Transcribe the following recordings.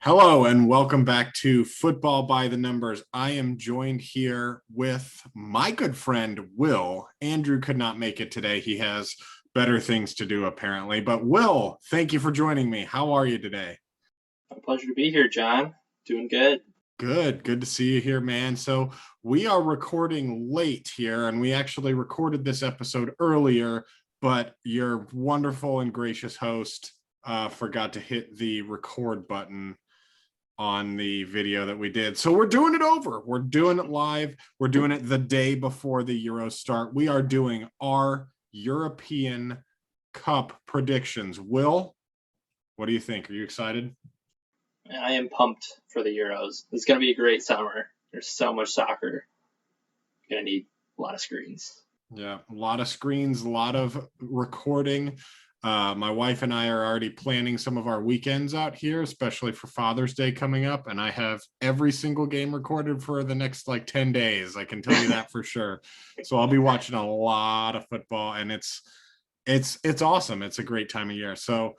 Hello and welcome back to Football by the Numbers. I am joined here with my good friend, Will. Andrew could not make it today. He has better things to do, apparently. But Will, thank you for joining me. How are you today? A pleasure to be here, John. Doing good. Good to see you here, man. So we are recording late here, and we actually recorded this episode earlier, but your wonderful and gracious host forgot to hit the record button on the video that we did. So we're doing it over. We're doing it live. We're doing it the day before the Euros start. We are doing our European Cup predictions. Will, what do you think? Are you excited? I am pumped for the Euros. It's going to be a great summer. There's so much soccer. You're going to need a lot of screens. Yeah, a lot of screens, a lot of recording. My wife and I are already planning some of our weekends out here, especially for Father's Day coming up. And I have every single game recorded for the next 10 days. I can tell you that for sure. So I'll be watching a lot of football, and it's awesome. It's a great time of year. So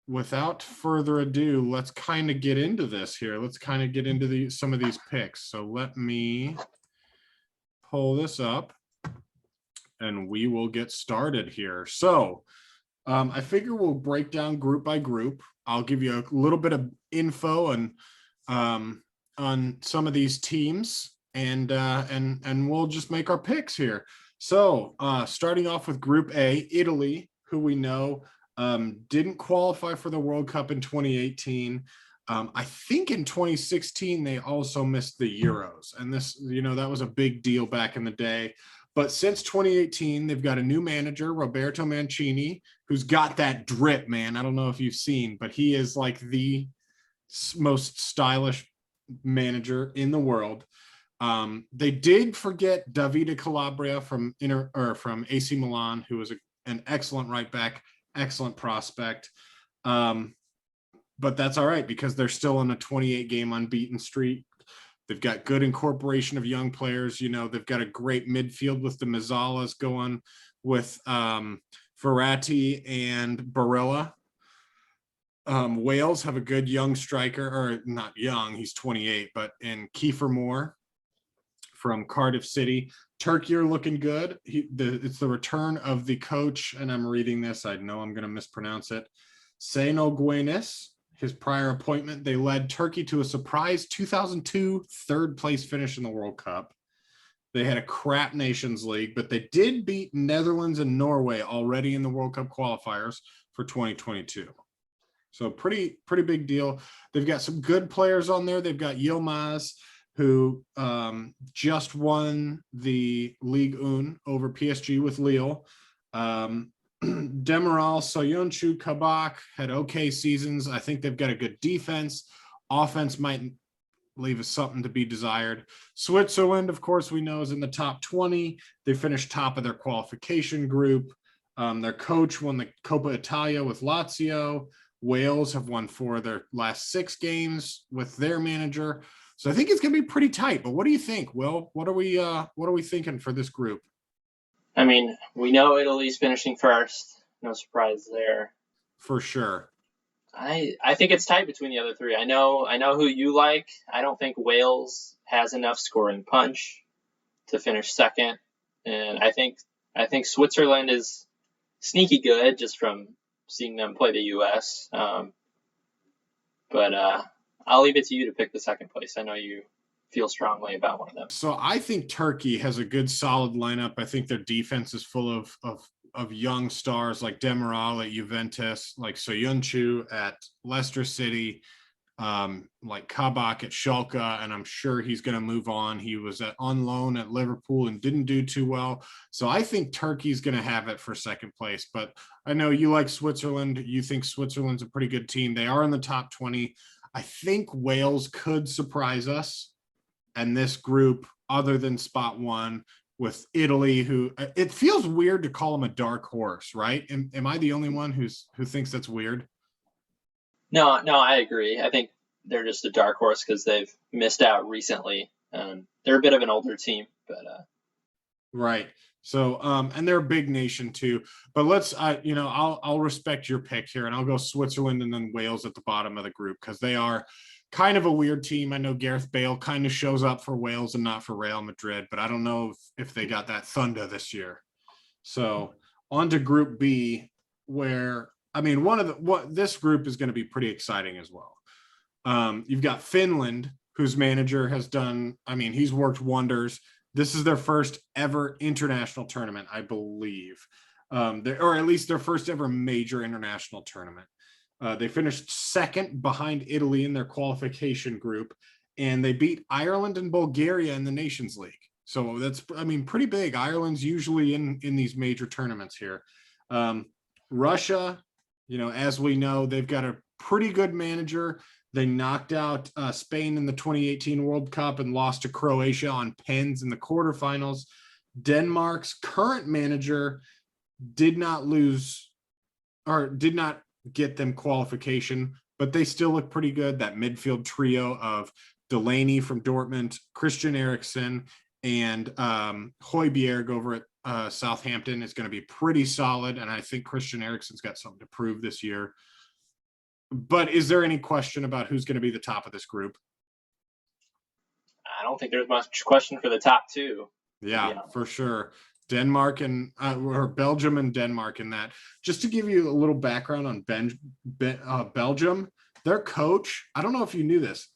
without further ado, let's kind of get into this here. Let's kind of get into some of these picks. So let me pull this up and we will get started here. So I figure we'll break down group by group. I'll give you a little bit of info on some of these teams, and we'll just make our picks here. So starting off with Group A, Italy, who we know didn't qualify for the World Cup in 2018. I think in 2016 they also missed the Euros, and this, that was a big deal back in the day. But since 2018, they've got a new manager, Roberto Mancini, who's got that drip, man. I don't know if you've seen, but he is like the most stylish manager in the world. They did forget Davide Calabria from AC Milan, who was an excellent right back, excellent prospect. But that's all right because they're still on a 28-game unbeaten streak. They've got good incorporation of young players. They've got a great midfield with the Mazzalas going with Verratti and Barella. Wales have a good young striker, or not young, he's 28, but in Kiefer Moore from Cardiff City. Turkey are looking good. It's the return of the coach, and I'm reading this. I know I'm going to mispronounce it. Seno Guenes. His prior appointment, they led Turkey to a surprise 2002 third place finish in the World Cup. They had a crap Nations League, but they did beat Netherlands and Norway already in the World Cup qualifiers for 2022. So pretty big deal. They've got some good players on there. They've got Yilmaz, who just won the Ligue 1 over PSG with Lille. Demiral, Soyuncu, Kabak had okay seasons. I think they've got a good defense. Offense might leave us something to be desired. Switzerland, of course, we know is in the top 20. They finished top of their qualification group. Their coach won the Coppa Italia with Lazio. Wales have won 4 of their last 6 games with their manager. So I think it's going to be pretty tight. But what do you think, Will? What are we thinking for this group? I mean, we know Italy's finishing first. No surprise there. For sure. I think it's tight between the other three. I know who you like. I don't think Wales has enough scoring punch to finish second. And I think Switzerland is sneaky good just from seeing them play the US. But I'll leave it to you to pick the second place. I know you feel strongly about one of them. So I think Turkey has a good solid lineup. I think their defense is full of young stars like Demiral at Juventus, like Soyuncu at Leicester City, like Kabak at Schalke, and I'm sure he's going to move on. He was on loan at Liverpool and didn't do too well. So I think Turkey's going to have it for second place. But I know you like Switzerland. You think Switzerland's a pretty good team. They are in the top 20. I think Wales could surprise us. And this group, other than spot 1, with Italy, who it feels weird to call them a dark horse, right? Am I the only one who thinks that's weird? No, I agree. I think they're just a dark horse because they've missed out recently. They're a bit of an older team, but right. So, and they're a big nation too. But I'll respect your pick here, and I'll go Switzerland and then Wales at the bottom of the group because they are kind of a weird team. I know Gareth Bale kind of shows up for Wales and not for Real Madrid, but I don't know if they got that thunder this year. So on to Group B, where this group is going to be pretty exciting as well. You've got Finland, whose manager has done. He's worked wonders. This is their first ever international tournament, I believe, or at least their first ever major international tournament. They finished second behind Italy in their qualification group, and they beat Ireland and Bulgaria in the Nations League. So that's, pretty big. Ireland's usually in these major tournaments here. Russia, as we know, they've got a pretty good manager. They knocked out Spain in the 2018 World Cup and lost to Croatia on pens in the quarterfinals. Denmark's current manager did not get them qualification, but they still look pretty good. That midfield trio of Delaney from Dortmund, Christian Eriksen, and Højbjerg over at Southampton is going to be pretty solid, and I think Christian Eriksen's got something to prove this year. But is there any question about who's going to be the top of this group? I don't think there's much question for the top two. Yeah, for sure. Denmark or Belgium and Denmark in that. Just to give you a little background on Belgium, their coach, I don't know if you knew this,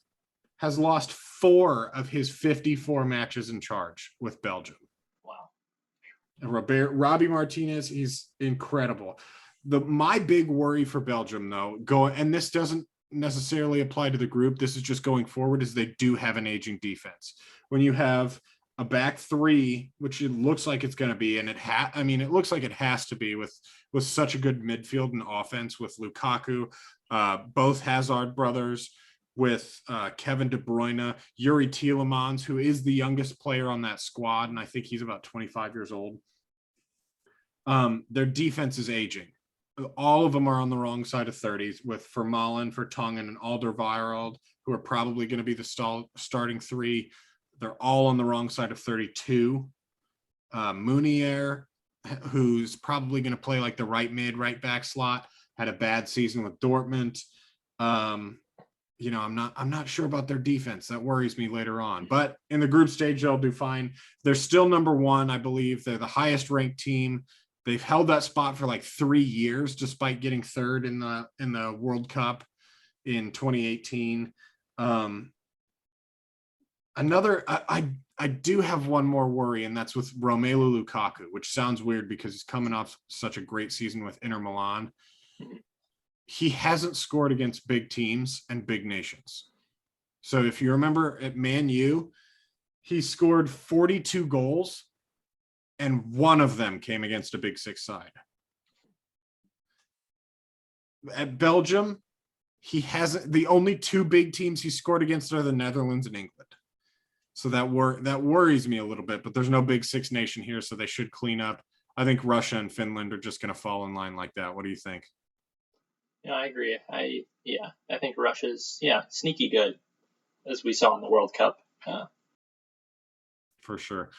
has lost 4 of his 54 matches in charge with Belgium. Wow. Robbie Martinez, he's incredible. My big worry for Belgium, though, and this doesn't necessarily apply to the group, this is just going forward, is they do have an aging defense. When you have a back three, which it looks like it's going to be, and it looks like it has to be with such a good midfield and offense with Lukaku, both Hazard brothers, with Kevin De Bruyne, Yuri Tielemans, who is the youngest player on that squad, and I think he's about 25 years old. Their defense is aging. All of them are on the wrong side of 30s, with Vermaelen, Vertonghen, and Alderweireld, who are probably going to be the starting 3. They're all on the wrong side of 32. Munier, who's probably going to play like the right mid, right back slot, had a bad season with Dortmund. I'm not sure about their defense. That worries me later on. But in the group stage, they'll do fine. They're still number 1, I believe. They're the highest ranked team. They've held that spot for like 3 years, despite getting third in the World Cup in 2018. I do have one more worry, and that's with Romelu Lukaku, which sounds weird because he's coming off such a great season with Inter Milan. He hasn't scored against big teams and big nations. So if you remember at Man U, he scored 42 goals, and one of them came against a Big Six side. At Belgium, the only 2 big teams he scored against are the Netherlands and England. So that worries me a little bit, but there's no Big Six nation here, so they should clean up. I think Russia and Finland are just going to fall in line like that. What do you think? Yeah, I agree. I think Russia's sneaky good, as we saw in the World Cup. For sure.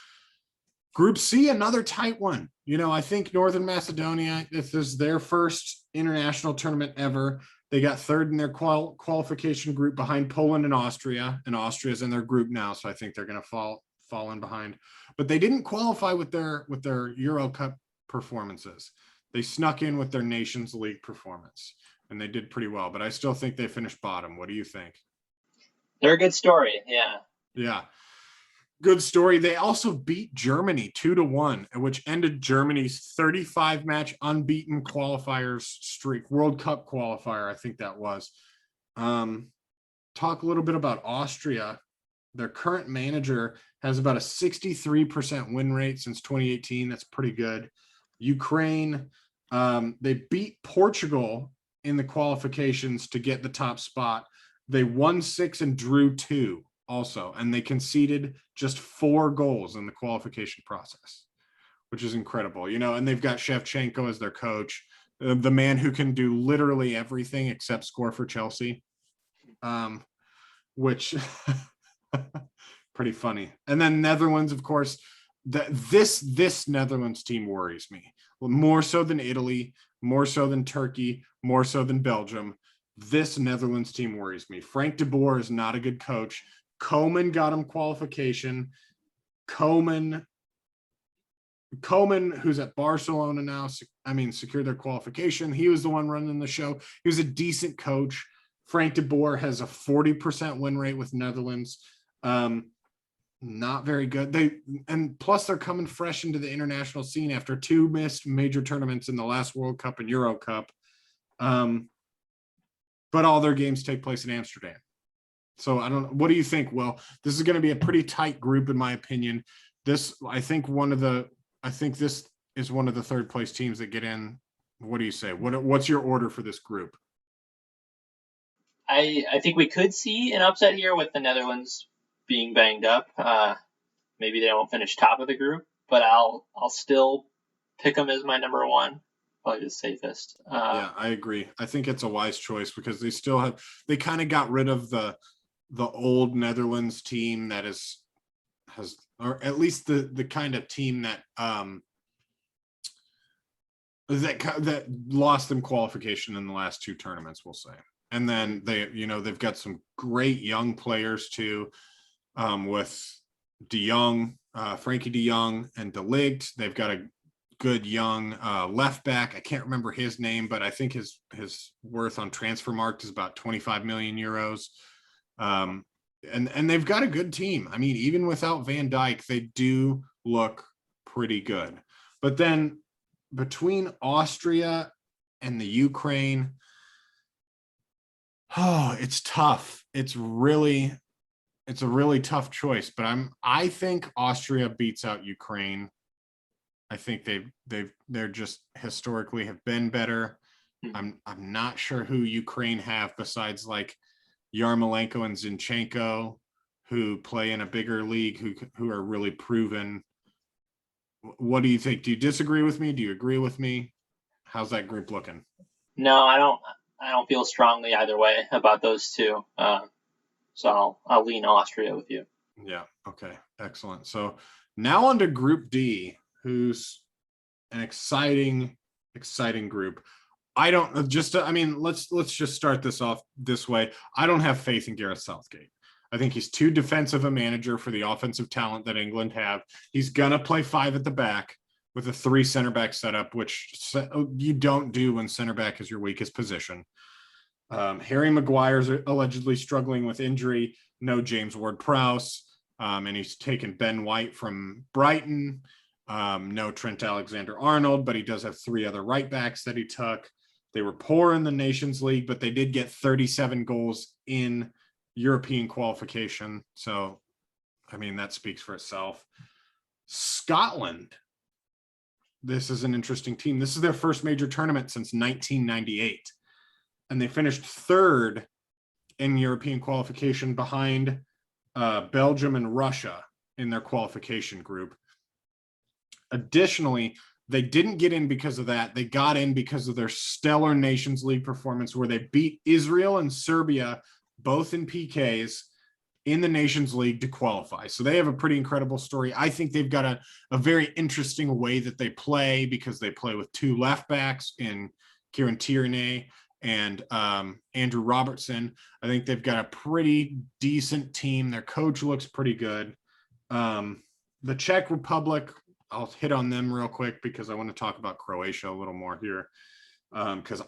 Group C, another tight one. I think Northern Macedonia, if this is their first international tournament ever, they got third in their qualification group behind Poland and Austria, and Austria's in their group now, so I think they're going to fall in behind. But they didn't qualify with their Euro Cup performances. They snuck in with their Nations League performance, and they did pretty well. But I still think they finished bottom. What do you think? They're a good story, yeah. Yeah. Good story. They also beat Germany 2-1, which ended Germany's 35-match unbeaten qualifiers streak, World Cup qualifier, I think that was. Talk a little bit about Austria. Their current manager has about a 63% win rate since 2018. That's pretty good. Ukraine, they beat Portugal in the qualifications to get the top spot. They won 6 and drew 2. Also, and they conceded just 4 goals in the qualification process, which is incredible, and they've got Shevchenko as their coach, the man who can do literally everything except score for Chelsea, which pretty funny. And then Netherlands, of course, this Netherlands team worries me more so than Italy, more so than Turkey, more so than Belgium. This Netherlands team worries me. Frank de Boer is not a good coach. Koeman got him qualification. Koeman, who's at Barcelona now, secured their qualification. He was the one running the show. He was a decent coach. Frank de Boer has a 40% win rate with Netherlands. Not very good. Plus they're coming fresh into the international scene after 2 missed major tournaments in the last World Cup and Euro Cup. But all their games take place in Amsterdam. So I don't know. What do you think? Well, this is going to be a pretty tight group, in my opinion. I think this is one of the third place teams that get in. What do you say? What's your order for this group? I think we could see an upset here with the Netherlands being banged up. Maybe they won't finish top of the group, but I'll still pick them as my number one. Probably the safest. Yeah, I agree. I think it's a wise choice because they kind of got rid of the old Netherlands team that has, or at least the kind of team that that lost them qualification in the last 2 tournaments, we'll say. And then they've got some great young players too, with De Jong, Frankie De Jong, and De Ligt. They've got a good young left back. I can't remember his name, but I think his worth on Transfermarkt is about 25 million euros. And they've got a good team. I mean, even without Van Dijk, they do look pretty good. But then between Austria and the Ukraine, it's tough. It's a really tough choice, but I think Austria beats out Ukraine. I think they're just historically have been better. I'm not sure who Ukraine have besides like Yarmolenko and Zinchenko, who play in a bigger league, who are really proven. What do you think? Do you disagree with me? Do you agree with me? How's that group looking? No, I don't feel strongly either way about those two. So I'll lean Austria with you. Yeah. Okay. Excellent. So now on to Group D, who's an exciting group. Let's just start this off this way. I don't have faith in Gareth Southgate. I think he's too defensive a manager for the offensive talent that England have. He's going to play 5 at the back with a 3 center back setup, which you don't do when center back is your weakest position. Harry Maguire's allegedly struggling with injury. No James Ward-Prowse. And he's taken Ben White from Brighton. No Trent Alexander-Arnold, but he does have 3 other right backs that he took. They were poor in the Nations League, but they did get 37 goals in European qualification. So, I mean, that speaks for itself. Scotland. This is an interesting team. This is their first major tournament since 1998. And they finished 3rd in European qualification behind Belgium and Russia in their qualification group. Additionally, they didn't get in because of that. They got in because of their stellar Nations League performance where they beat Israel and Serbia, both in PKs, in the Nations League to qualify. So they have a pretty incredible story. I think they've got a very interesting way that they play because they play with 2 left backs in Kieran Tierney and Andrew Robertson. I think they've got a pretty decent team. Their coach looks pretty good. The Czech Republic, I'll hit on them real quick because I want to talk about Croatia a little more here. Because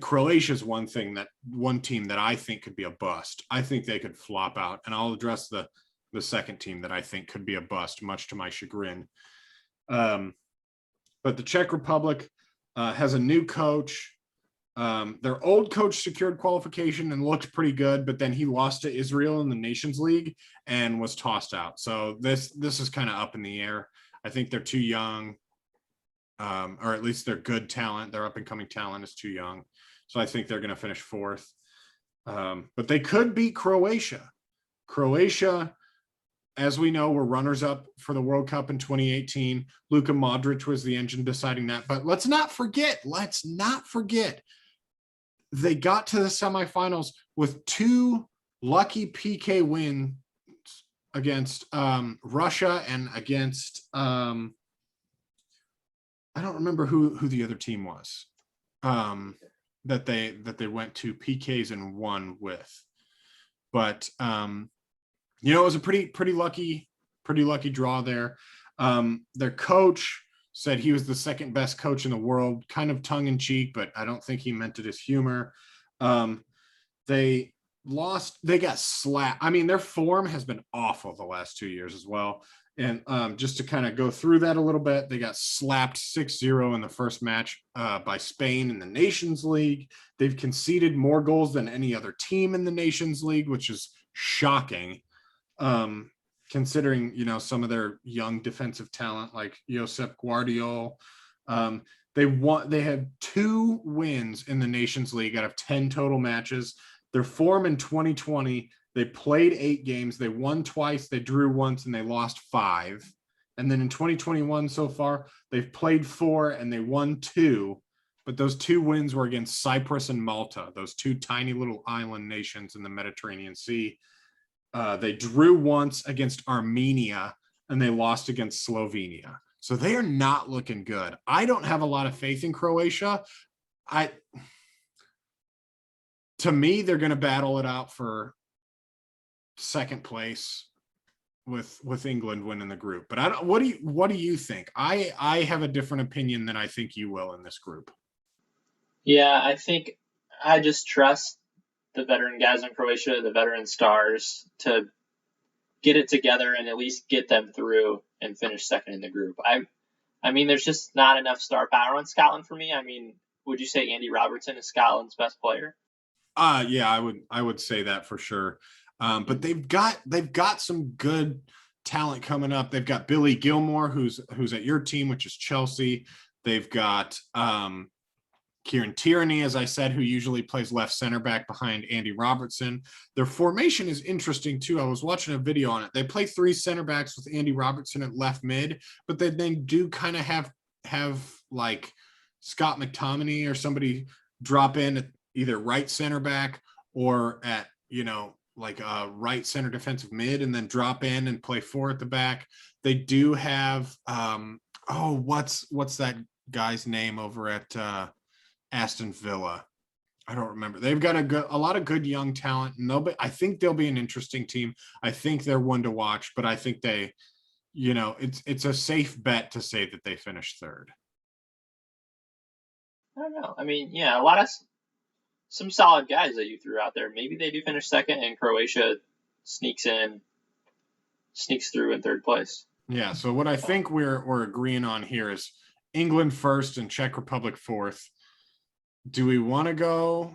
Croatia is one team that I think could be a bust. I think they could flop out, and I'll address the second team that I think could be a bust, much to my chagrin. But the Czech Republic has a new coach. Their old coach secured qualification and looked pretty good, but then he lost to Israel in the Nations League and was tossed out. So this is kind of up in the air. I think they're too young, or at least their good talent, their up and coming talent is too young. So I think they're going to finish 4th. But they could beat Croatia. Croatia, as we know, were runners up for the World Cup in 2018. Luka Modric was the engine deciding that. But let's not forget, they got to the semifinals with 2 lucky PK wins against Russia and against I don't remember who the other team was that they went to PKs and won with. But it was a pretty lucky draw there. Their coach said he was the second best coach in the world, kind of tongue in cheek, but I don't think he meant it as humor. They got slapped. I mean, their form has been awful the last 2 years as well. And just to kind of go through that a little bit, they got slapped 6-0 in the first match by Spain in the Nations League. They've conceded more goals than any other team in the Nations League, which is shocking, considering, some of their young defensive talent like Josep Guardiola. They had 2 wins in the Nations League out of 10 total matches. Their form in 2020, they played 8 games. They won twice, they drew once, and they lost 5. And then in 2021 so far, they've played 4 and they won 2. But those 2 wins were against Cyprus and Malta, those 2 tiny little island nations in the Mediterranean Sea. They drew once against Armenia and they lost against Slovenia. So they are not looking good. I don't have a lot of faith in Croatia. To me, they're going to battle it out for second place with England winning the group. But what do you think? I have a different opinion than I think you will in this group. Yeah, I think I just trust the veteran guys in Croatia, the veteran stars, to get it together and at least get them through and finish second in the group. I mean, there's just not enough star power in Scotland for me. I mean, would you say Andy Robertson is Scotland's best player? Yeah, I would say that for sure. But they've got some good talent coming up. They've got Billy Gilmore, who's at your team, which is Chelsea. They've got Kieran Tierney, as I said, who usually plays left center back behind Andy Robertson. Their formation is interesting too. I was watching a video on it. They play 3 center backs with Andy Robertson at left mid, but they do kind of have like Scott McTominay or somebody drop in at either right center back or at, like a right center defensive mid and then drop in and play 4 at the back. They do have, what's that guy's name over at Aston Villa? I don't remember. They've got a lot of good young talent. I think they'll be an interesting team. I think they're one to watch, but I think they, it's a safe bet to say that they finish third. I don't know. I mean, yeah, some solid guys that you threw out there. Maybe they do finish second and Croatia sneaks through in third place. Yeah. So what I think we're agreeing on here is England first and Czech Republic fourth. Do we want to go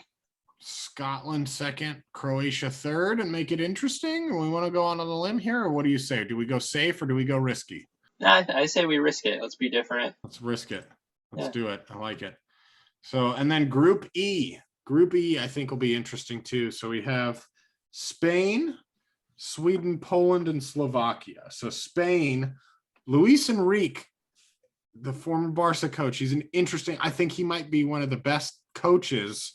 Scotland second, Croatia third, and make it interesting? Or we want to go on a limb here, or what do you say? Do we go safe or do we go risky? Nah, I say we risk it. Let's be different. Let's risk it. Let's do it. I like it. So, and then Group E. Group E, I think, will be interesting too. So we have Spain, Sweden, Poland, and Slovakia. So Spain, Luis Enrique, the former Barca coach, I think he might be one of the best coaches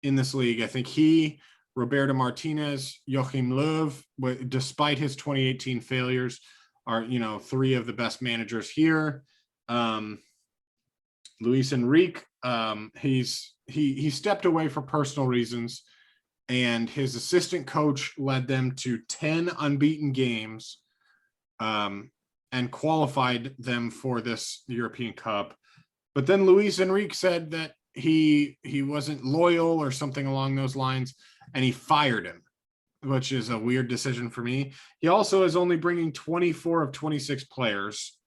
in this league. I think he, Roberto Martinez, Joachim Löw, despite his 2018 failures, are, 3 of the best managers here. Luis Enrique, he stepped away for personal reasons, and his assistant coach led them to 10 unbeaten games and qualified them for this European Cup. But then Luis Enrique said that he wasn't loyal or something along those lines, and he fired him, which is a weird decision for me. He also is only bringing 24 of 26 players.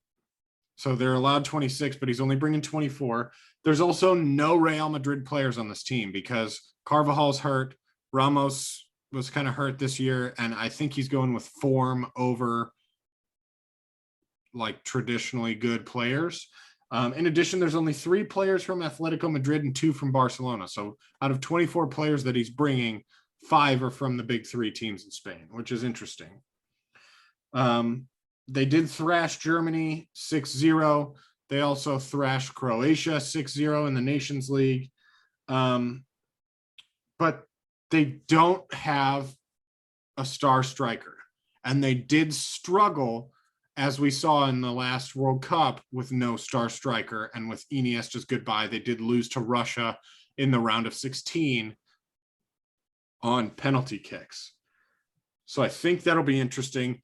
So they're allowed 26, but he's only bringing 24. There's also no Real Madrid players on this team because Carvajal's hurt. Ramos was kind of hurt this year, and I think he's going with form over like traditionally good players. In addition, there's only 3 players from Atletico Madrid and 2 from Barcelona. So out of 24 players that he's bringing, 5 are from the big 3 teams in Spain, which is interesting. They did thrash Germany 6-0. They also thrashed Croatia 6-0 in the Nations League. But they don't have a star striker. And they did struggle, as we saw in the last World Cup, with no star striker and with Iniesta's goodbye. They did lose to Russia in the round of 16 on penalty kicks. So I think that'll be interesting.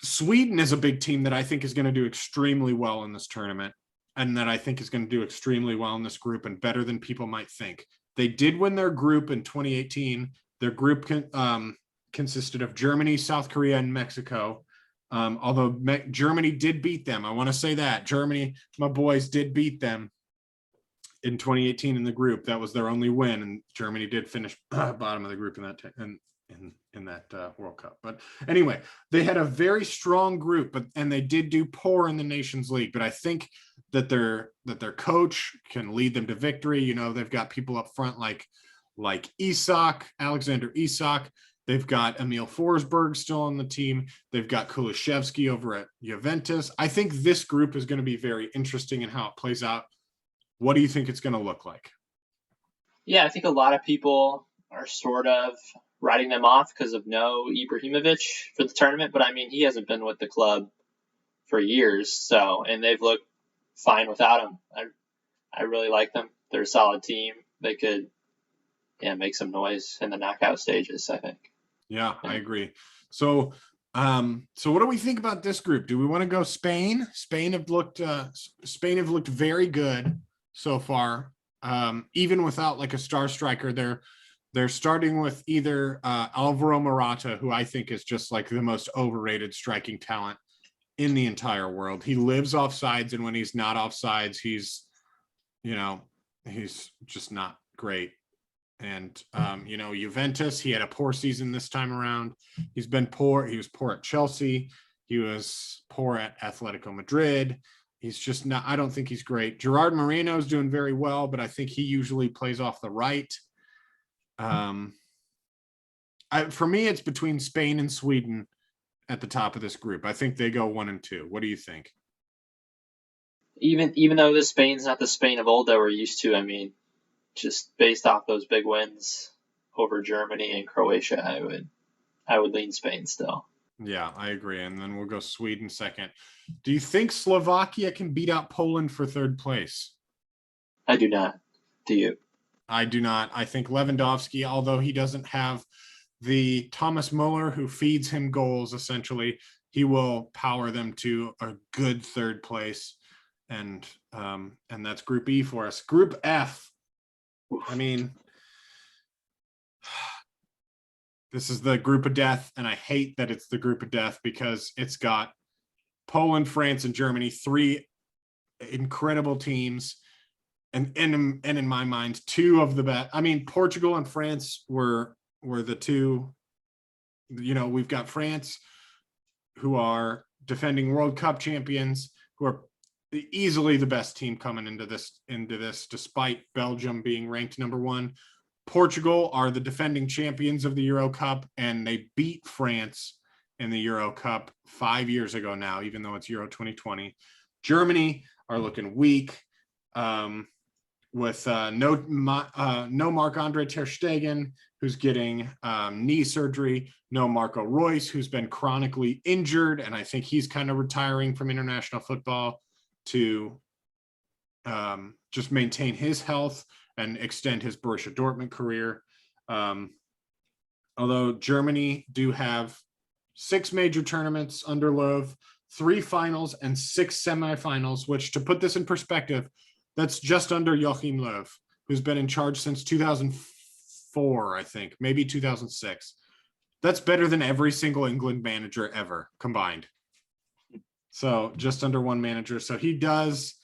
Sweden is a big team that I think is going to do extremely well in this tournament, and that I think is going to do extremely well in this group, and better than people might think. They did win their group in 2018. Their group consisted of Germany, South Korea, and Mexico. Although Germany did beat them. I want to say that. Germany, my boys, did beat them in 2018 in the group. That was their only win, and Germany did finish bottom of the group in that World Cup. But anyway, they had a very strong group, and they did do poor in the Nations League. But I think that their coach can lead them to victory. You know, they've got people up front like Alexander Isak. They've got Emil Forsberg still on the team. They've got Kulusevski over at Juventus. I think this group is going to be very interesting in how it plays out. What do you think it's going to look like? Yeah, I think a lot of people are sort of writing them off because of no Ibrahimovic for the tournament. But I mean, he hasn't been with the club for years. So, and they've looked fine without him. I really like them. They're a solid team. They could, make some noise in the knockout stages, I think. Yeah, I agree. So what do we think about this group? Do we want to go Spain? Spain have looked very good so far. Even without like a star striker, they're starting with either Alvaro Morata, who I think is just like the most overrated striking talent in the entire world. He lives offsides, and when he's not offsides, he's just not great. And, Juventus, he had a poor season this time around. He's been poor. He was poor at Chelsea. He was poor at Atletico Madrid. He's just not, I don't think he's great. Gerard Moreno is doing very well, but I think he usually plays off the right. For me, it's between Spain and Sweden at the top of this group. I think they go 1 and 2. What do you think? Even though the Spain's not the Spain of old that we're used to, I mean, just based off those big wins over Germany and Croatia, I would lean Spain still. Yeah, I agree. And then we'll go Sweden second. Do you think Slovakia can beat out Poland for third place? I do not. Do you? I do not. I think Lewandowski, although he doesn't have the Thomas Muller who feeds him goals, essentially, he will power them to a good third place. And that's Group E for us. Group F. I mean, this is the group of death, and I hate that it's the group of death because it's got Poland, France, and Germany, 3 incredible teams, and in my mind, 2 of the best. I mean, Portugal and France were the 2. We've got France, who are defending World Cup champions, who are easily the best team coming into this, despite Belgium being ranked number 1. Portugal are the defending champions of the Euro Cup, and they beat France in the Euro Cup 5 years ago now, even though it's Euro 2020. Germany are looking weak, with no Marc-Andre ter Stegen, who's getting knee surgery, no Marco Reus, who's been chronically injured, and I think he's kind of retiring from international football to just maintain his health and extend his Borussia Dortmund career. Although Germany do have 6 major tournaments under Löw, 3 finals and 6 semifinals, which, to put this in perspective, that's just under Joachim Löw, who's been in charge since 2004, I think, maybe 2006. That's better than every single England manager ever combined. So just under 1 manager. So he does,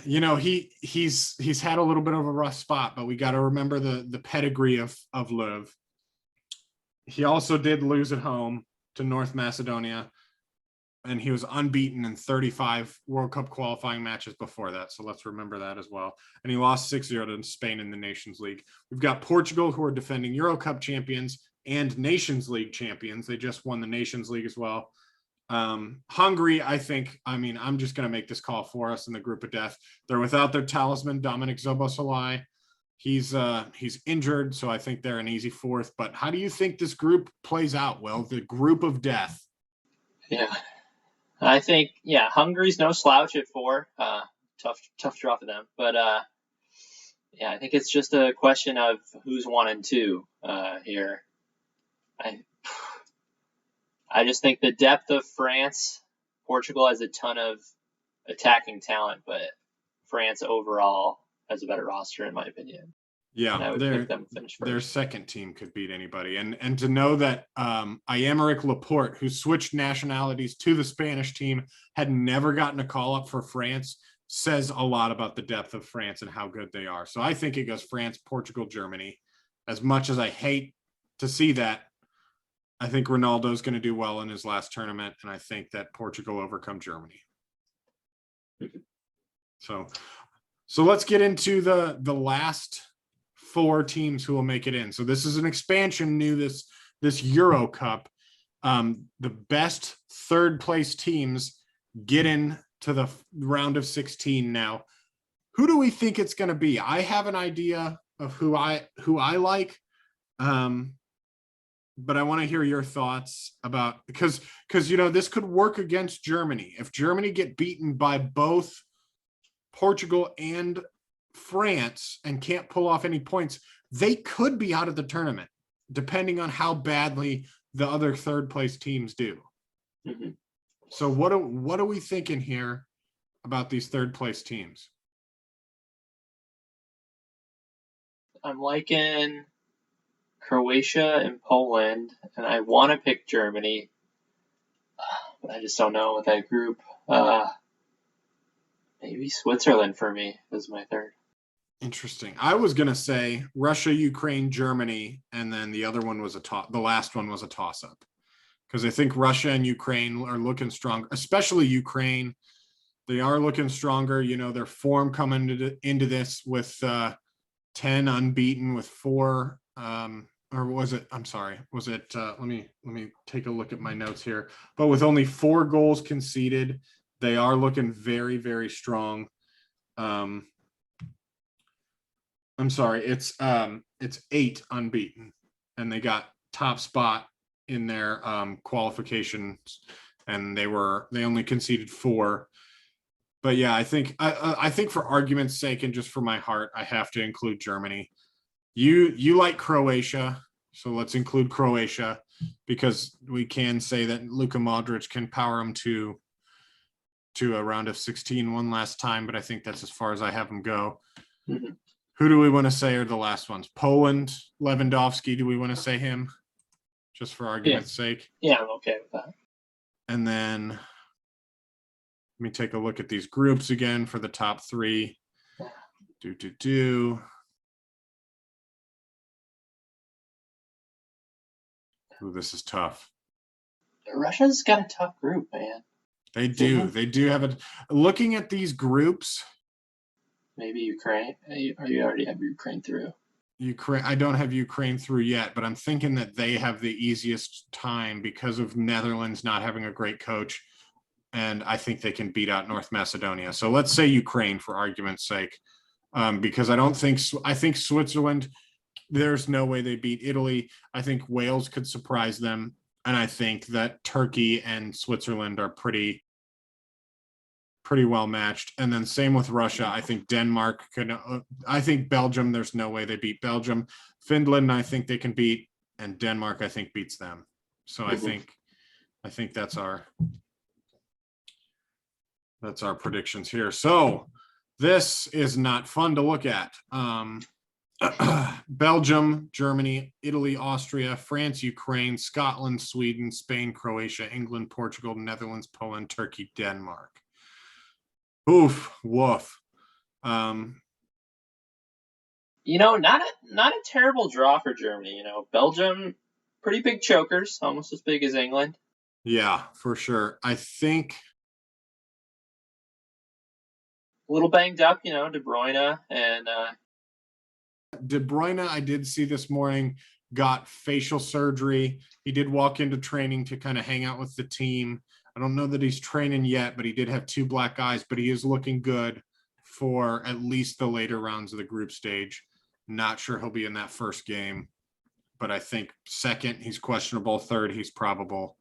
he's had a little bit of a rough spot, but we got to remember the pedigree of Löw. He also did lose at home to North Macedonia, and he was unbeaten in 35 World Cup qualifying matches before that. So let's remember that as well. And he lost 6-0 to Spain in the Nations League. We've got Portugal, who are defending Euro Cup champions and Nations League champions. They just won the Nations League as well. Hungary, I'm just going to make this call for us in the group of death. They're without their talisman, Dominic Szoboszlai. He's injured, so I think they're an easy fourth. But how do you think this group plays out? Well, the group of death. Yeah, I think Hungary's no slouch at 4. Tough draw for them, but I think it's just a question of who's 1 and 2 here. I just think the depth of France. Portugal has a ton of attacking talent, but France overall has a better roster, in my opinion. Yeah, and I would pick them to finish first. Their second team could beat anybody. And to know that Aymeric Laporte, who switched nationalities to the Spanish team, had never gotten a call up for France, says a lot about the depth of France and how good they are. So I think it goes France, Portugal, Germany. As much as I hate to see that, I think Ronaldo's going to do well in his last tournament, and I think that Portugal overcome Germany. So let's get into the last 4 teams who will make it in. So this is an expansion new this Euro Cup. The best third place teams get in to the round of 16 now. Who do we think it's going to be? I have an idea of who I like. But I want to hear your thoughts about, because this could work against Germany. If Germany get beaten by both Portugal and France and can't pull off any points, they could be out of the tournament, depending on how badly the other third place teams do. Mm-hmm. So what are we thinking here about these third place teams? I'm liking Croatia and Poland, and I want to pick Germany, but I just don't know with that group. Maybe Switzerland for me is my third. Interesting. I was going to say Russia, Ukraine, Germany, and then the other one was the last one was a toss-up, because I think Russia and Ukraine are looking strong, especially Ukraine. They are looking stronger. Their form coming into this with 10 unbeaten with 4 or was it, I'm sorry, was it, let me take a look at my notes here, but with only 4 goals conceded, they are looking very, very strong. I'm sorry, it's 8 unbeaten, and they got top spot in their qualifications, and they only conceded 4. But yeah, I think for argument's sake and just for my heart, I have to include Germany. You like Croatia, so let's include Croatia, because we can say that Luka Modric can power them to a round of 16 one last time, but I think that's as far as I have them go. Mm-hmm. Who do we want to say are the last ones? Poland, Lewandowski, do we want to say him just for argument's sake? Yeah, I'm okay with that. And then let me take a look at these groups again for the top 3. Ooh, this is tough. Russia's got a tough group, man. They do. They do have it. Looking at these groups. Maybe Ukraine. Or you already have Ukraine through? Ukraine. I don't have Ukraine through yet, but I'm thinking that they have the easiest time because of Netherlands not having a great coach. And I think they can beat out North Macedonia. So let's say Ukraine for argument's sake, because I think Switzerland, there's no way they beat Italy. I think Wales could surprise them. And I think that Turkey and Switzerland are pretty well matched. And then same with Russia. I think Denmark could, I think Belgium, there's no way they beat Belgium. Finland, I think they can beat, and Denmark, I think beats them. So I think that's our predictions here. So this is not fun to look at. Belgium, Germany, Italy, Austria, France, Ukraine, Scotland, Sweden, Spain, Croatia, England, Portugal, Netherlands, Poland, Turkey, Denmark. Oof, woof. Not a terrible draw for Germany. Belgium, pretty big chokers, almost as big as England. Yeah, for sure. I think a little banged up, De Bruyne and De Bruyne, I did see this morning, got facial surgery. He did walk into training to kind of hang out with the team. I don't know that he's training yet, but he did have 2 black eyes, but he is looking good for at least the later rounds of the group stage. Not sure he'll be in that first game, but I think second, he's questionable. Third, he's probable.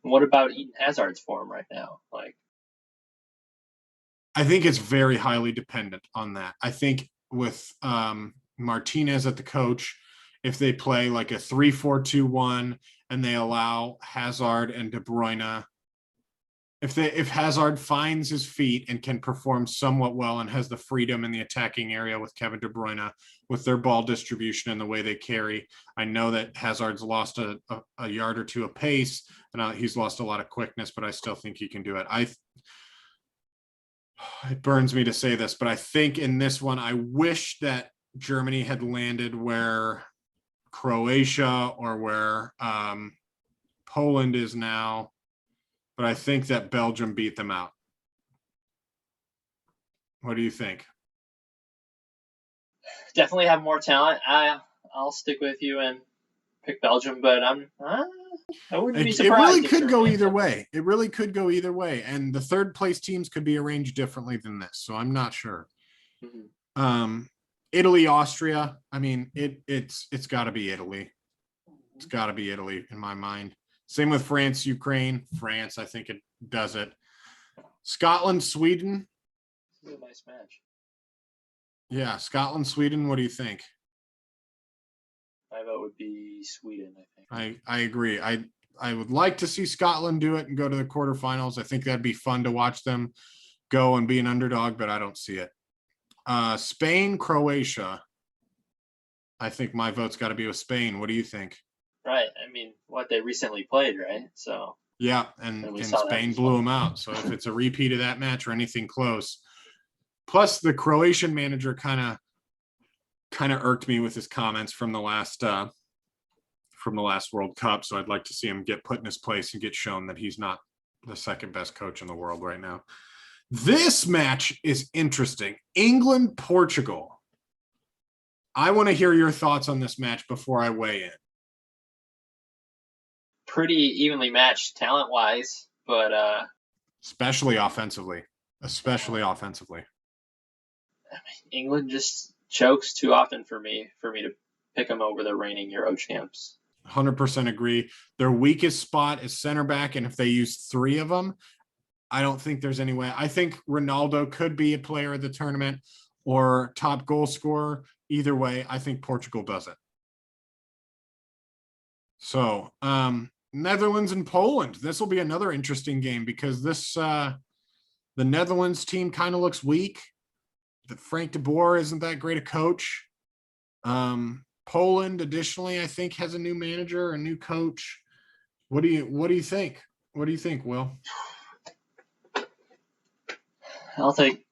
What about Eden Hazard's form right now? Like, I think it's very highly dependent on that. I think with Martinez at the coach, if they play like a 3-4-2-1 and they allow Hazard and De Bruyne, if Hazard finds his feet and can perform somewhat well and has the freedom in the attacking area with Kevin De Bruyne, with their ball distribution and the way they carry, I know that Hazard's lost a yard or two of pace and he's lost a lot of quickness, but I still think he can do it. It burns me to say this, but I think in this one, I wish that Germany had landed where Croatia or where Poland is now, but I think that Belgium beat them out. What do you think? definitely have more talent. I'll stick with you and pick Belgium, but I wouldn't be surprised. It really could go either way. It really could go either way, and the third place teams could be arranged differently than this. So I'm not sure. Mm-hmm. Italy, Austria. I mean, it's got to be Italy. It's got to be Italy in my mind. Same with France, Ukraine. France, I think it does it. Scotland, Sweden. This is a nice match. Yeah, Scotland, Sweden. What do you think? My vote would be Sweden, I think. I agree. I would like to see Scotland do it and go to the quarterfinals. I think that'd be fun to watch them go and be an underdog, but I don't see it. Spain, Croatia. I think my vote's got to be with Spain. What do you think? Right. I mean, they recently played, right? So yeah, and Spain blew them out. So if it's a repeat of that match or anything close, plus the Croatian manager kind of irked me with his comments from the last World Cup. So I'd like to see him get put in his place and get shown that he's not the second best coach in the world right now. This match is interesting. England, Portugal. I want to hear your thoughts on this match before I weigh in. Pretty evenly matched talent-wise, but especially offensively. I mean, England just chokes too often for me to pick them over the reigning Euro champs. 100% agree. Their weakest spot is center back, and if they use three of them, I don't think there's any way. I think Ronaldo could be a player of the tournament or top goal scorer. Either way, I think Portugal does it. So, Netherlands and Poland. This will be another interesting game because the Netherlands team kind of looks weak. Frank de Boer isn't that great a coach. Poland, additionally, I think has a new manager, a new coach. What do you think? What do you think, Will? I'll take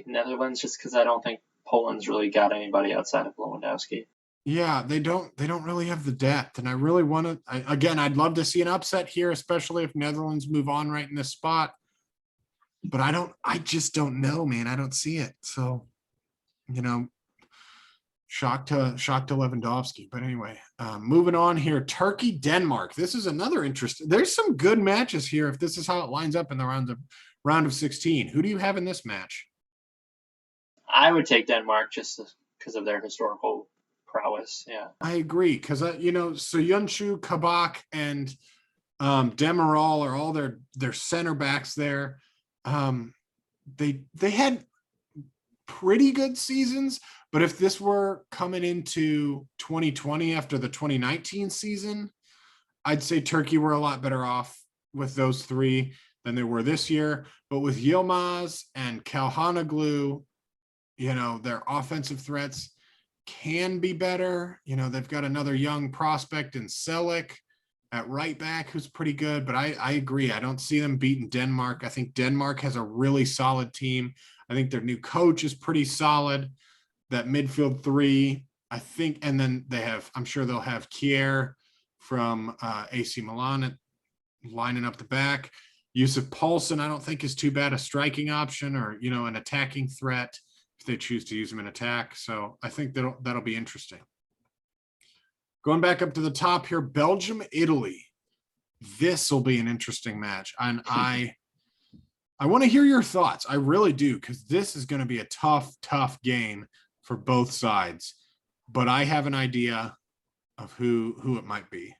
Netherlands just because I don't think Poland's really got anybody outside of Lewandowski. Yeah, they don't really have the depth, and I really want to. I'd love to see an upset here, especially if Netherlands move on right in this spot. But I just don't know, man. I don't see it. So, shock to Lewandowski. But anyway, moving on here. Turkey, Denmark. This is another interesting. There's some good matches here if this is how it lines up in the round of 16. Who do you have in this match? I would take Denmark just because of their historical prowess. Yeah, I agree because Soyuncu, Kabak, and Demiral are all their center backs there. They had pretty good seasons, but if this were coming into 2020 after the 2019 season, I'd say Turkey were a lot better off with those three than they were this year. But with Yilmaz and Kalhanoglu, their offensive threats can be better. They've got another young prospect in Selic at right back who's pretty good, but I agree. I don't see them beating Denmark. I think Denmark has a really solid team. I think their new coach is pretty solid. That midfield three, I think, and then I'm sure they'll have Kjær from AC Milan lining up the back. Yusuf Poulsen, I don't think is too bad a striking option or, an attacking threat if they choose to use him in attack. So I think that'll be interesting. Going back up to the top here, Belgium, Italy. This will be an interesting match. And I want to hear your thoughts. I really do, because this is going to be a tough game for both sides, but I have an idea of who it might be.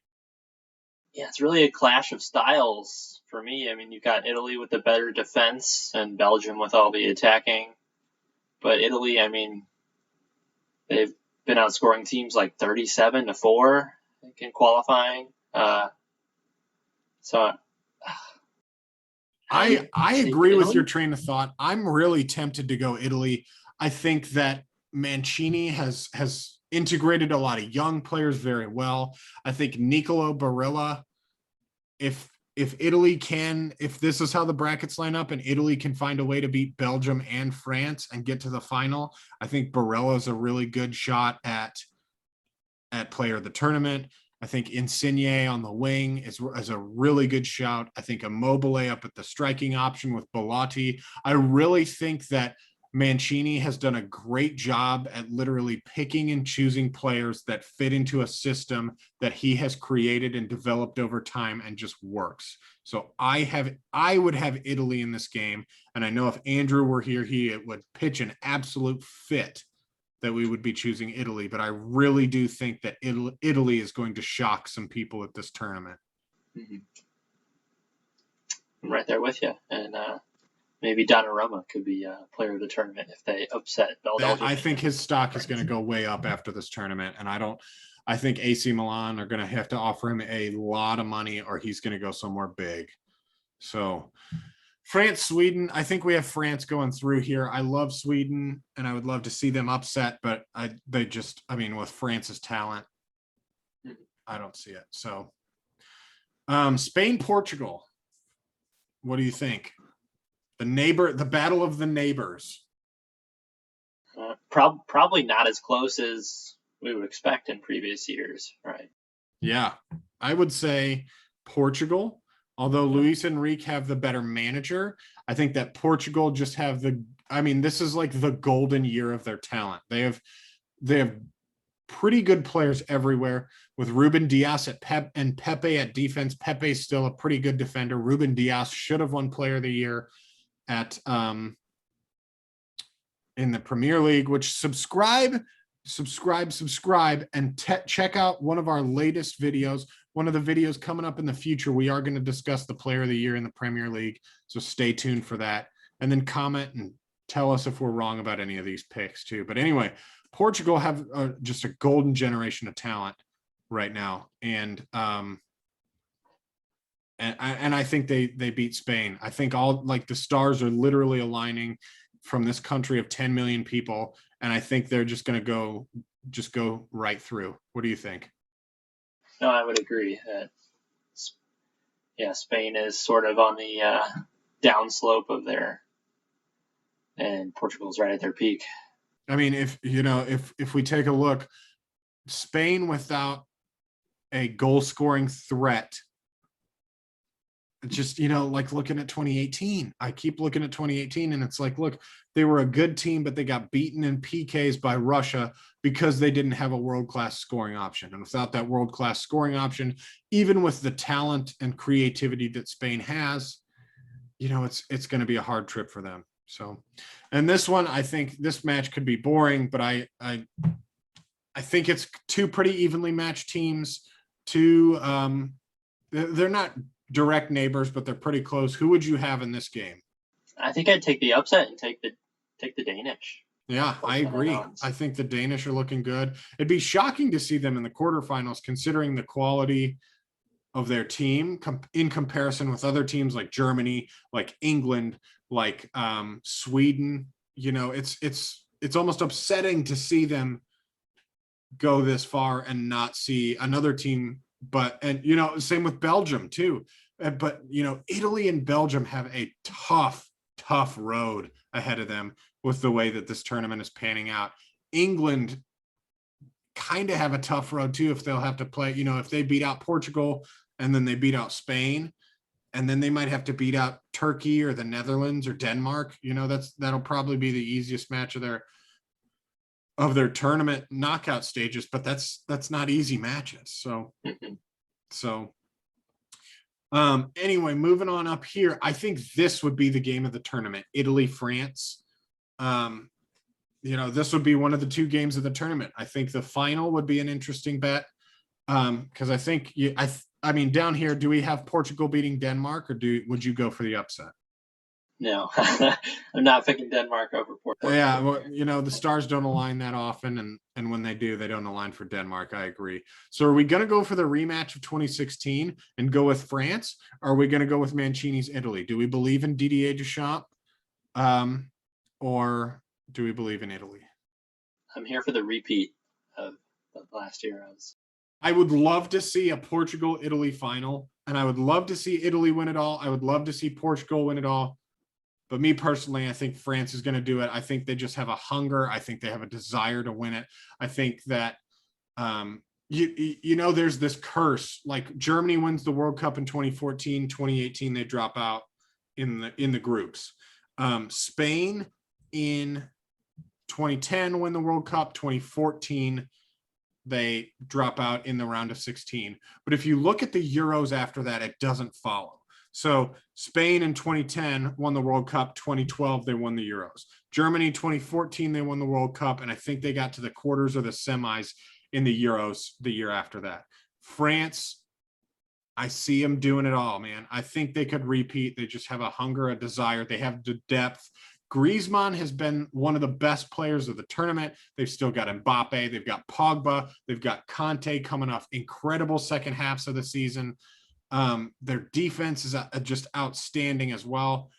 Yeah, it's really a clash of styles for me. I mean, you've got Italy with the better defense and Belgium with all the attacking. But Italy, I mean, they've been outscoring teams like 37-4, I think, in qualifying. So I agree with your train of thought. I'm really tempted to go Italy. I think that Mancini has integrated a lot of young players very well. I think Nicolo Barilla, if Italy can, if this is how the brackets line up and Italy can find a way to beat Belgium and France and get to the final, I think Barilla is a really good shot at player of the tournament. I think Insigne on the wing is a really good shout. I think Immobile up at the striking option with Bellotti. I really think that Mancini has done a great job at literally picking and choosing players that fit into a system that he has created and developed over time and just works. So I would have Italy in this game. And I know if Andrew were here, he would pitch an absolute fit that we would be choosing Italy. But I really do think that Italy is going to shock some people at this tournament. Mm-hmm. I'm right there with you. And, maybe Donnarumma could be a player of the tournament if they upset Belgium. I think his stock is going to go way up after this tournament. And I think AC Milan are going to have to offer him a lot of money or he's going to go somewhere big. So France, Sweden, I think we have France going through here. I love Sweden and I would love to see them upset, but with France's talent, I don't see it. So Spain, Portugal. What do you think? The battle of the neighbors. Probably not as close as we would expect in previous years, right? Yeah, I would say Portugal. Although Luis Enrique have the better manager, I think that Portugal just have this is like the golden year of their talent. They have pretty good players everywhere with Ruben Dias at Pepe at defense. Pepe's still a pretty good defender. Ruben Dias should have won player of the year at in the Premier League, which subscribe and check out one of our latest videos. One of the videos coming up in the future, we are going to discuss the player of the year in the Premier League. So stay tuned for that. And then comment and tell us if we're wrong about any of these picks too. But anyway, Portugal have just a golden generation of talent right now. And I think they beat Spain. I think the stars are literally aligning from this country of 10 million people. And I think they're just going to go right through. What do you think? No, I would agree. Spain is sort of on the downslope of and Portugal's right at their peak. I mean, if we take a look, Spain without a goal scoring threat, just, like looking at 2018, I keep looking at 2018 and it's like, look, they were a good team, but they got beaten in PKs by Russia because they didn't have a world-class scoring option. And without that world-class scoring option, even with the talent and creativity that Spain has, it's going to be a hard trip for them. So, and this one, I think this match could be boring, but I think it's two pretty evenly matched teams. They're not direct neighbors, but they're pretty close. Who would you have in this game? I think I'd take the upset and take the Danish. Yeah, I agree. I think the Danish are looking good. It'd be shocking to see them in the quarterfinals, considering the quality of their team in comparison with other teams like Germany, like England, like Sweden. It's almost upsetting to see them go this far and not see another team. Same with Belgium too. But Italy and Belgium have a tough road ahead of them with the way that this tournament is panning out. England kind of have a tough road too if they'll have to play, if they beat out Portugal and then they beat out Spain and then they might have to beat out Turkey or the Netherlands or Denmark. That'll probably be the easiest match of their tournament knockout stages, but that's not easy matches. Anyway, moving on up here, I think this would be the game of the tournament. Italy, France. this would be one of the two games of the tournament. I think the final would be an interesting bet. Because I think I mean, down here, do we have Portugal beating Denmark, or would you go for the upset? No, I'm not picking Denmark over Portugal. Yeah, well, the stars don't align that often, and when they do, they don't align for Denmark. I agree. So, are we going to go for the rematch of 2016 and go with France, or are we going to go with Mancini's Italy? Do we believe in Didier Deschamps, or do we believe in Italy? I'm here for the repeat of last year. I would love to see a Portugal-Italy final, and I would love to see Italy win it all. I would love to see Portugal win it all. But me personally, I think France is going to do it. I think they just have a hunger. I think they have a desire to win it. I think that, there's this curse. Like Germany wins the World Cup in 2014, 2018, they drop out in the groups. Spain in 2010 win the World Cup, 2014 they drop out in the round of 16. But if you look at the Euros after that, it doesn't follow. So Spain in 2010 won the World Cup. 2012, they won the Euros. Germany 2014, they won the World Cup. And I think they got to the quarters or the semis in the Euros the year after that. France, I see them doing it all, man. I think they could repeat. They just have a hunger, a desire. They have the depth. Griezmann has been one of the best players of the tournament. They've still got Mbappe. They've got Pogba. They've got Conte coming off incredible second halves of the season. Their defense is just outstanding as well.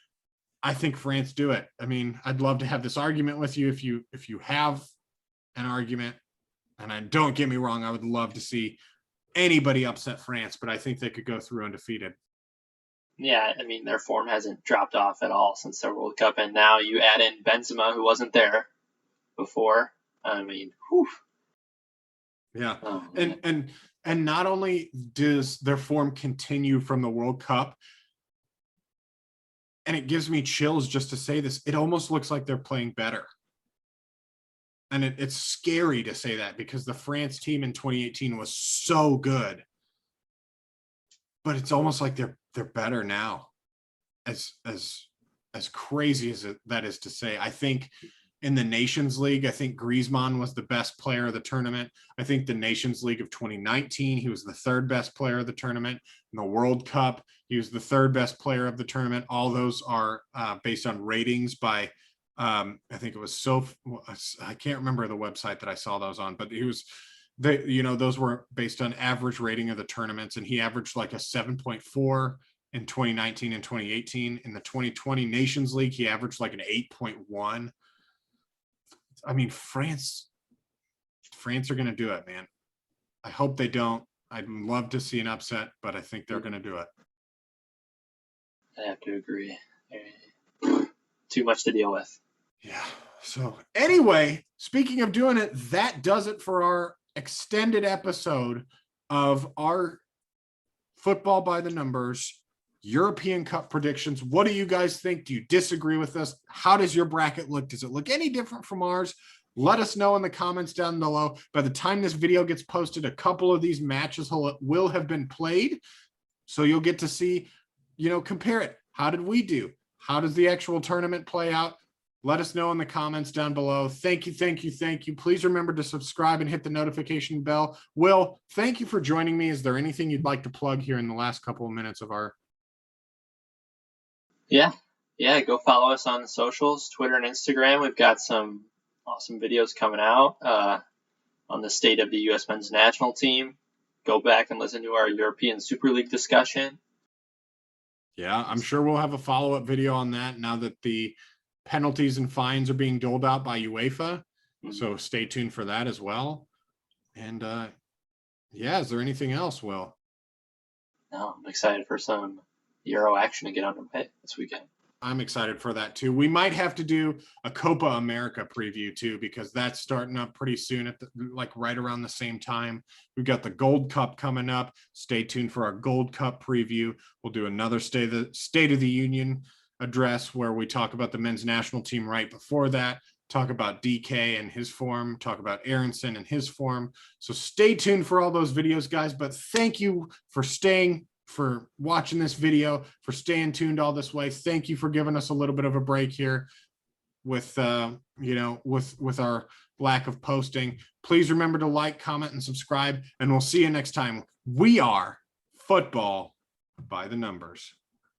I think France do it. I mean, I'd love to have this argument with you if you have an argument. And don't get me wrong, I would love to see anybody upset France, but I think they could go through undefeated. Yeah, I mean, their form hasn't dropped off at all since their World Cup, and now you add in Benzema, who wasn't there before. I mean, whew. Yeah, and not only does their form continue from the World Cup, and it gives me chills just to say this, it almost looks like they're playing better. And it's scary to say that because the France team in 2018 was so good. But it's almost like they're better now. As crazy as that is to say, I think in the Nations League, I think Griezmann was the best player of the tournament. I think the Nations League of 2019, he was the third best player of the tournament. In the World Cup, he was the third best player of the tournament. All those are based on ratings by, I think it was I can't remember the website that I saw those on, but those were based on average rating of the tournaments, and he averaged like a 7.4 in 2019 and 2018. In the 2020 Nations League, he averaged like an 8.1. I mean, France are going to do it, man. I hope they don't. I'd love to see an upset, but I think they're going to do it. I have to agree. Too much to deal with. Yeah. So anyway, speaking of doing it, that does it for our extended episode of our Football by the Numbers European Cup predictions. What do you guys think? Do you disagree with us? How does your bracket look? Does it look any different from ours? Let us know in the comments down below. By the time this video gets posted, a couple of these matches will have been played. So you'll get to see, compare it. How did we do? How does the actual tournament play out? Let us know in the comments down below. Thank you, thank you, thank you. Please remember to subscribe and hit the notification bell. Will, thank you for joining me. Is there anything you'd like to plug here in the last couple of minutes of our... Yeah, go follow us on the socials, Twitter and Instagram. We've got some awesome videos coming out on the state of the U.S. men's national team. Go back and listen to our European Super League discussion. Yeah, I'm sure we'll have a follow-up video on that now that the penalties and fines are being doled out by UEFA. So stay tuned for that as well. And is there anything else, Will? No, I'm excited for some Euro action to get underway this weekend. I'm excited for that too. We might have to do a Copa America preview too, because that's starting up pretty soon at right around the same time. We've got the Gold Cup coming up. Stay tuned for our Gold Cup preview. We'll do another State of the Union address where we talk about the men's national team right before that, talk about DK and his form, talk about Aronson and his form. So stay tuned for all those videos, guys. But thank you for watching this video, for staying tuned all this way. Thank you for giving us a little bit of a break here. with with our lack of posting. Please remember to like, comment, and subscribe, and we'll see you next time. We are Football by the Numbers.